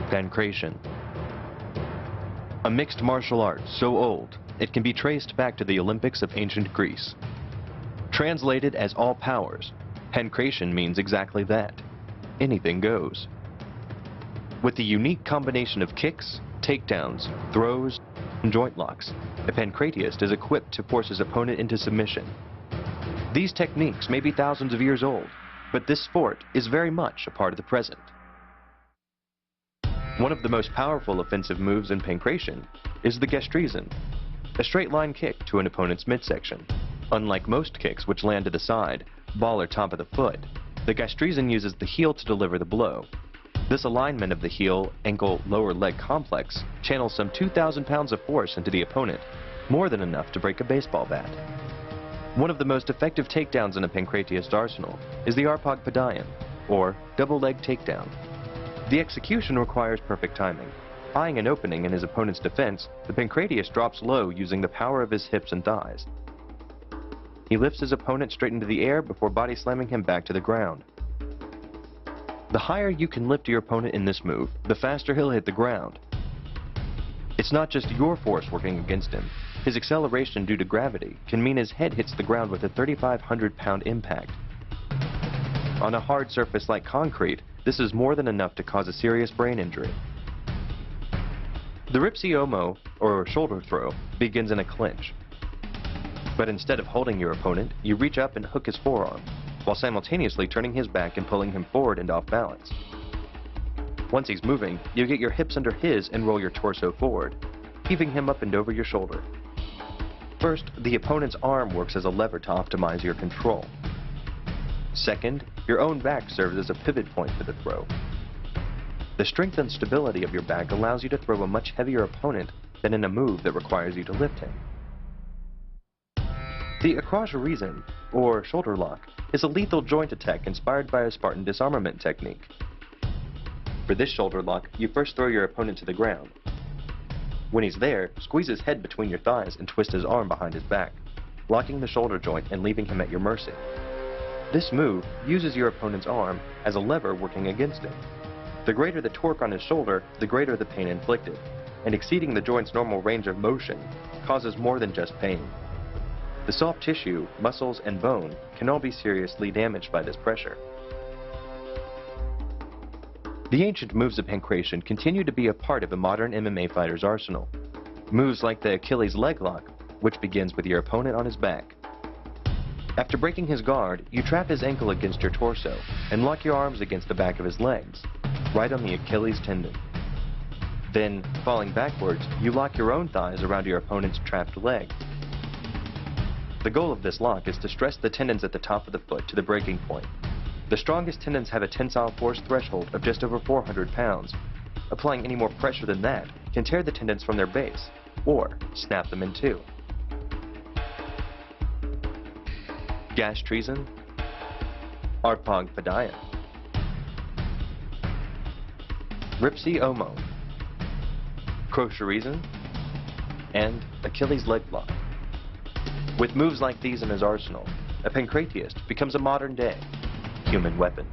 Pankration. A mixed martial art so old, it can be traced back to the Olympics of ancient Greece. Translated as all powers, Pankration means exactly that. Anything goes. With the unique combination of kicks, takedowns, throws, and joint locks, a pancratiist is equipped to force his opponent into submission. These techniques may be thousands of years old, but this sport is very much a part of the present. One of the most powerful offensive moves in Pankration is the gestreisen, a straight line kick to an opponent's midsection. Unlike most kicks which land to the side, ball or top of the foot, the gestreisen uses the heel to deliver the blow. This alignment of the heel, ankle, lower leg complex channels some 2,000 pounds of force into the opponent, more than enough to break a baseball bat. One of the most effective takedowns in a pancratiist arsenal is the Pancrácio, or double leg takedown. The execution requires perfect timing. Eyeing an opening in his opponent's defense, the pancratiist drops low using the power of his hips and thighs. He lifts his opponent straight into the air before body slamming him back to the ground. The higher you can lift your opponent in this move, the faster he'll hit the ground. It's not just your force working against him. His acceleration due to gravity can mean his head hits the ground with a 3,500-pound impact. On a hard surface like concrete, this is more than enough to cause a serious brain injury. The ripsiomo, or shoulder throw, begins in a clinch. But instead of holding your opponent, you reach up and hook his forearm, while simultaneously turning his back and pulling him forward and off balance. Once he's moving, you get your hips under his and roll your torso forward, heaving him up and over your shoulder. First, the opponent's arm works as a lever to optimize your control. Second, your own back serves as a pivot point for the throw. The strength and stability of your back allows you to throw a much heavier opponent than in a move that requires you to lift him. The agarramentos, or shoulder lock, is a lethal joint attack inspired by a Spartan disarmament technique. For this shoulder lock, you first throw your opponent to the ground. When he's there, squeeze his head between your thighs and twist his arm behind his back, locking the shoulder joint and leaving him at your mercy. This move uses your opponent's arm as a lever working against him. The greater the torque on his shoulder, the greater the pain inflicted, and exceeding the joint's normal range of motion causes more than just pain. The soft tissue, muscles, and bone can all be seriously damaged by this pressure. The ancient moves of Pankration continue to be a part of a modern MMA fighter's arsenal. Moves like the Achilles leg lock, which begins with your opponent on his back. After breaking his guard, you trap his ankle against your torso and lock your arms against the back of his legs, right on the Achilles tendon. Then, falling backwards, you lock your own thighs around your opponent's trapped leg. The goal of this lock is to stress the tendons at the top of the foot to the breaking point. The strongest tendons have a tensile force threshold of just over 400 pounds. Applying any more pressure than that can tear the tendons from their base, or snap them in two. Gestreisen, Pancrácio, ripsiomo, crochetreisen, and Achilles leg lock. With moves like these in his arsenal, a pancratiist becomes a modern-day human weapon.